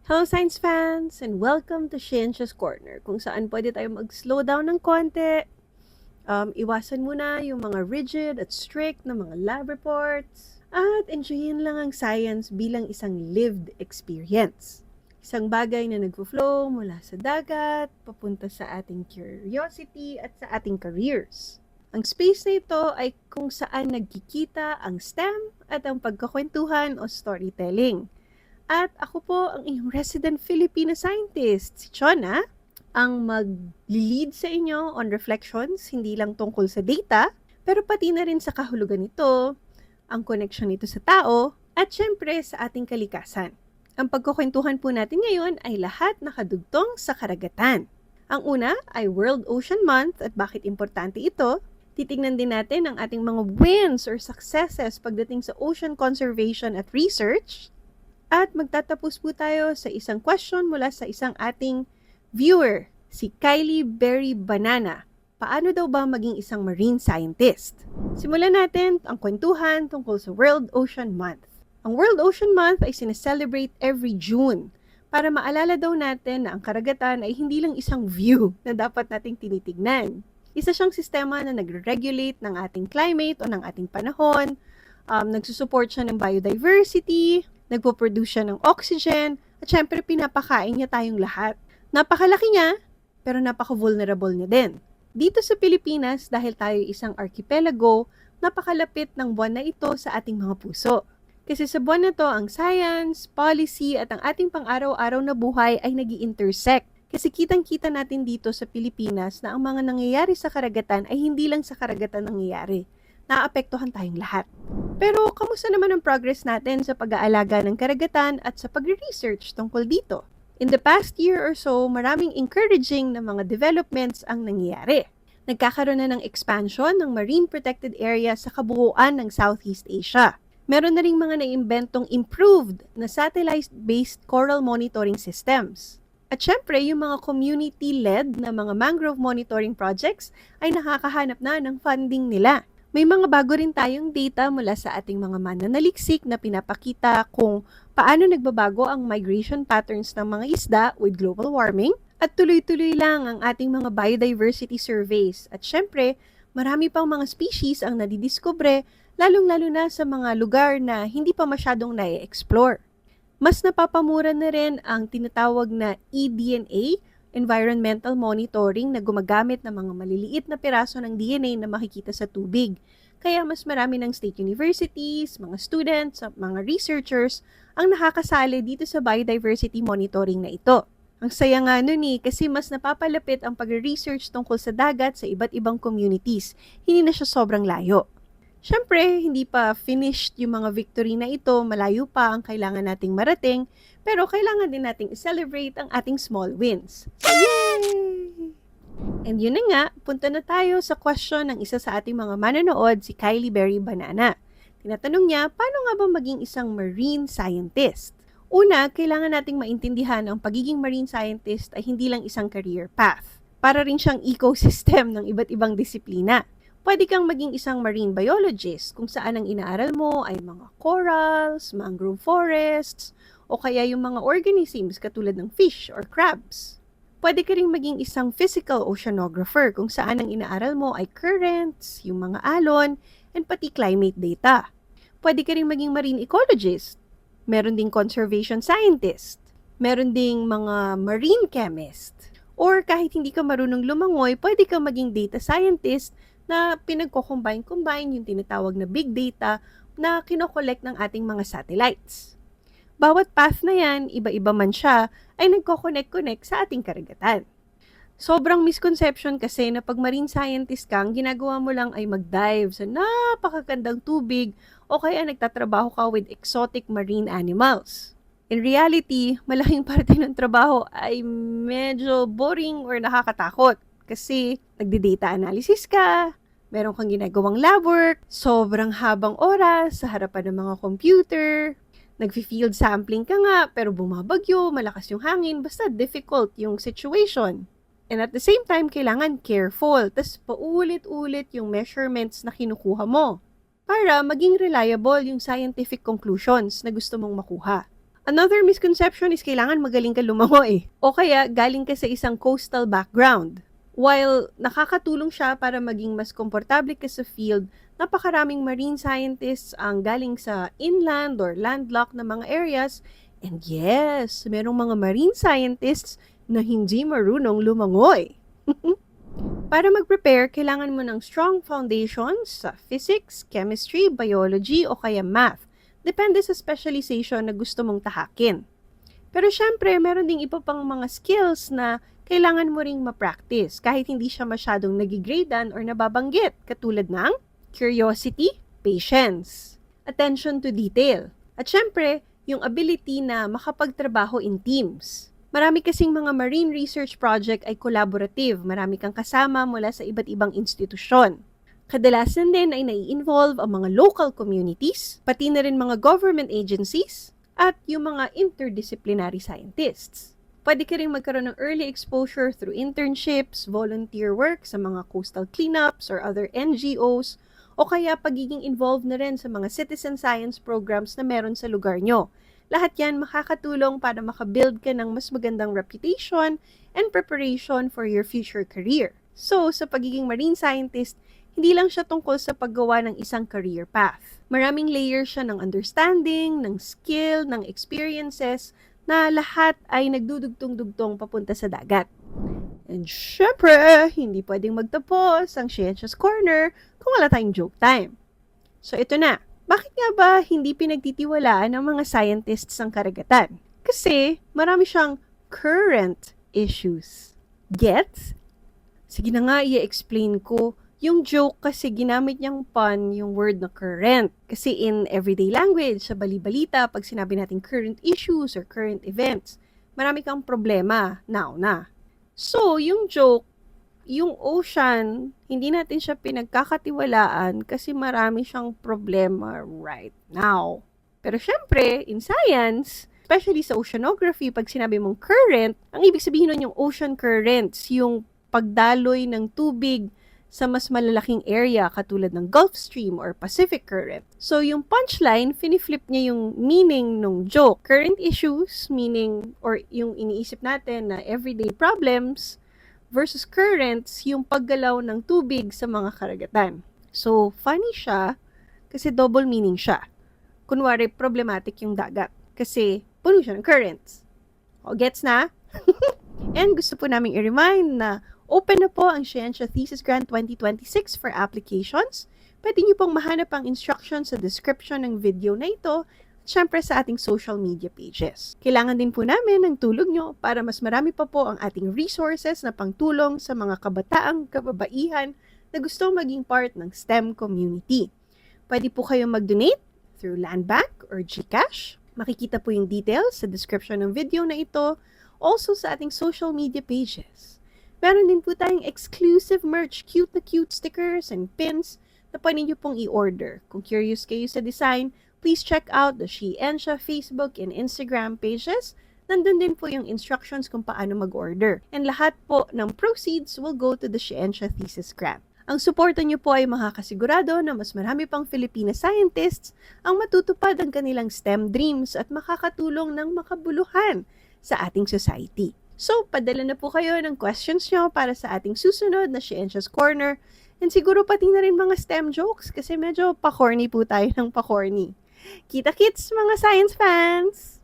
Hello science fans and welcome to Sciences Corner kung saan pwede tayo mag-slow down ng konti. Iwasan muna yung mga rigid at strict na mga lab reports at enjoyin lang ang science bilang isang lived experience. Isang bagay na nagfo-flow mula sa dagat, papunta sa ating curiosity at sa ating careers. Ang space na ito ay kung saan nagkikita ang STEM at ang pagkakwentuhan o storytelling. At ako po ang inyong resident Filipino scientist, si Chona, ang mag-lead sa inyo on reflections, hindi lang tungkol sa data, pero pati na rin sa kahulugan nito, ang connection nito sa tao, at syempre sa ating kalikasan. Ang pagkukwentuhan po natin ngayon ay lahat nakadugtong sa karagatan. Ang una ay World Ocean Month at bakit importante ito. Titignan din natin ang ating mga wins or successes pagdating sa ocean conservation at research. At magtatapos po tayo sa isang question mula sa isang ating viewer, si Kylie Berry Banana. Paano daw ba maging isang marine scientist? Simulan natin ang kwentuhan tungkol sa World Ocean Month. Ang World Ocean Month ay sineselebrate every June para maalala daw natin na ang karagatan ay hindi lang isang view na dapat nating tinitignan. Isa siyang sistema na nagre-regulate ng ating climate o ng ating panahon, nagsusupport siya ng biodiversity, nagpo-produce siya ng oxygen, at syempre pinapakain niya tayong lahat. Napakalaki niya, pero napaka-vulnerable niya din. Dito sa Pilipinas, dahil tayo isang archipelago, napakalapit ng buwan na ito sa ating mga puso. Kasi sa buwan na to, ang science, policy, at ang ating pang-araw-araw na buhay ay nag-i-intersect. Kasi kitang-kita natin dito sa Pilipinas na ang mga nangyayari sa karagatan ay hindi lang sa karagatan nangyayari. Naapektuhan tayong lahat. Pero kamusta naman ang progress natin sa pag-aalaga ng karagatan at sa pagre-research tungkol dito? In the past year or so, maraming encouraging na mga developments ang nangyayari. Nagkakaroon na ng expansion ng marine protected area sa kabuuan ng Southeast Asia. Meron na ring mga naimbentong improved na satellite-based coral monitoring systems. At syempre, yung mga community-led na mga mangrove monitoring projects ay nakakahanap na ng funding nila. May mga bago rin tayong data mula sa ating mga mananaliksik na pinapakita kung paano nagbabago ang migration patterns ng mga isda with global warming at tuloy-tuloy lang ang ating mga biodiversity surveys. At syempre, marami pang mga species ang nadidiskubre, lalong-lalo na sa mga lugar na hindi pa masyadong na-explore. Mas napapamura na rin ang tinatawag na eDNA, environmental monitoring, na gumagamit ng mga maliliit na piraso ng DNA na makikita sa tubig. Kaya mas marami ng state universities, mga students, mga researchers ang nakakasali dito sa biodiversity monitoring na ito. Ang saya nga nun kasi mas napapalapit ang pag-research tungkol sa dagat sa iba't ibang communities. Hindi na siya sobrang layo. Siyempre, hindi pa finished yung mga victory na ito, malayo pa ang kailangan nating marating, pero kailangan din nating i-celebrate ang ating small wins. So, yay! And yun na nga, punta na tayo sa question ng isa sa ating mga manonood, si Kylie Berry Banana. Tinatanong niya, paano nga ba maging isang marine scientist? Una, kailangan nating maintindihan ang pagiging marine scientist ay hindi lang isang career path. Para rin siyang ecosystem ng iba't ibang disiplina. Pwede kang maging isang marine biologist kung saan ang inaaral mo ay mga corals, mangrove forests, o kaya yung mga organisms katulad ng fish or crabs. Pwede ka rin maging isang physical oceanographer kung saan ang inaaral mo ay currents, yung mga alon, and pati climate data. Pwede ka rin maging marine ecologist. Meron ding conservation scientist. Meron ding mga marine chemist. Or kahit hindi ka marunong lumangoy, pwede ka maging data scientist na pinagko-combine yung tinatawag na big data na kinokollect ng ating mga satellites. Bawat path na yan, iba-iba man siya, ay nagko-connect sa ating karagatan. Sobrang misconception kasi na pag marine scientist kang, ginagawa mo lang ay mag-dive sa napakagandang tubig o kaya nagtatrabaho ka with exotic marine animals. In reality, malaking parte ng trabaho ay medyo boring or nakakatakot. Kasi nagdi-data analysis ka, meron kang ginagawang lab work, sobrang habang oras sa harapan ng mga computer, nagfi-field sampling ka nga pero bumabagyo, malakas yung hangin, basta difficult yung situation. And at the same time, kailangan careful, tas paulit-ulit yung measurements na kinukuha mo para maging reliable yung scientific conclusions na gusto mong makuha. Another misconception is kailangan magaling ka lumangoy o kaya galing ka sa isang coastal background. While nakakatulong siya para maging mas komportable ka sa field, napakaraming marine scientists ang galing sa inland or landlocked na mga areas. And yes, merong mga marine scientists na hindi marunong lumangoy. Para mag-prepare, kailangan mo ng strong foundations sa physics, chemistry, biology o kaya math. Depende sa specialization na gusto mong tahakin. Pero syempre, meron ding iba pang mga skills na kailangan mo ring ma-practice kahit hindi siya masyadong nagigradean or nababanggit, katulad ng curiosity, patience, attention to detail, at syempre, yung ability na makapagtrabaho in teams. Marami kasing mga marine research project ay collaborative, marami kang kasama mula sa iba't ibang institusyon. Kadalasan din ay nai-involve ang mga local communities, pati na rin mga government agencies, at yung mga interdisciplinary scientists. Pwede ka rin magkaroon ng early exposure through internships, volunteer work sa mga coastal cleanups or other NGOs, o kaya pagiging involved na rin sa mga citizen science programs na meron sa lugar nyo. Lahat yan makakatulong para makabuild ka ng mas magandang reputation and preparation for your future career. So, sa pagiging marine scientist, hindi lang siya tungkol sa paggawa ng isang career path. Maraming layers siya ng understanding, ng skill, ng experiences, na lahat ay nagdudugtong-dugtong papunta sa dagat. And syempre, hindi pwedeng magtapos ang Sciences Corner kung wala tayong joke time. So ito na, bakit nga ba hindi pinagtitiwalaan ng mga scientists ang karagatan? Kasi marami siyang current issues. Gets? Sige na nga, i-explain ko. Yung joke kasi ginamit niyang pun yung word na current. Kasi in everyday language, sa bali-balita, pag sinabi natin current issues or current events, marami kang problema, now na. So, yung joke, yung ocean, hindi natin siya pinagkakatiwalaan kasi marami siyang problema right now. Pero syempre, in science, especially sa oceanography, pag sinabi mong current, ang ibig sabihin nun yung ocean currents, yung pagdaloy ng tubig sa mas malalaking area katulad ng Gulf Stream or Pacific Current. So, yung punchline, finiflip niya yung meaning ng joke. Current issues, meaning, or yung iniisip natin na everyday problems, versus currents, yung paggalaw ng tubig sa mga karagatan. So, funny siya kasi double meaning siya. Kunwari, problematic yung dagat kasi puno siya ng currents. O, gets na? And gusto po namin i-remind na open na po ang Scientia Thesis Grant 2026 for applications. Pwede niyo pong mahanap ang instructions sa description ng video na ito at syempre sa ating social media pages. Kailangan din po namin ng tulong nyo para mas marami pa po ang ating resources na pangtulong sa mga kabataang kababaihan na gusto maging part ng STEM community. Pwede po kayong mag-donate through Land Bank or GCash. Makikita po yung details sa description ng video na ito, also sa ating social media pages. Meron din po tayong exclusive merch, cute na cute stickers and pins na pwede nyo pong i-order. Kung curious kayo sa design, please check out the Scientia Facebook and Instagram pages. Nandun din po yung instructions kung paano mag-order. And lahat po ng proceeds will go to the Scientia Thesis Grant. Ang suporta nyo po ay makakasigurado na mas marami pang Filipina scientists ang matutupad ang kanilang STEM dreams at makakatulong ng makabuluhan sa ating society. So, padala na po kayo ng questions nyo para sa ating susunod na Sciences Corner. And siguro pati na rin mga STEM jokes kasi medyo pa-corny po tayo ng pa-corny. Kita-kits mga science fans!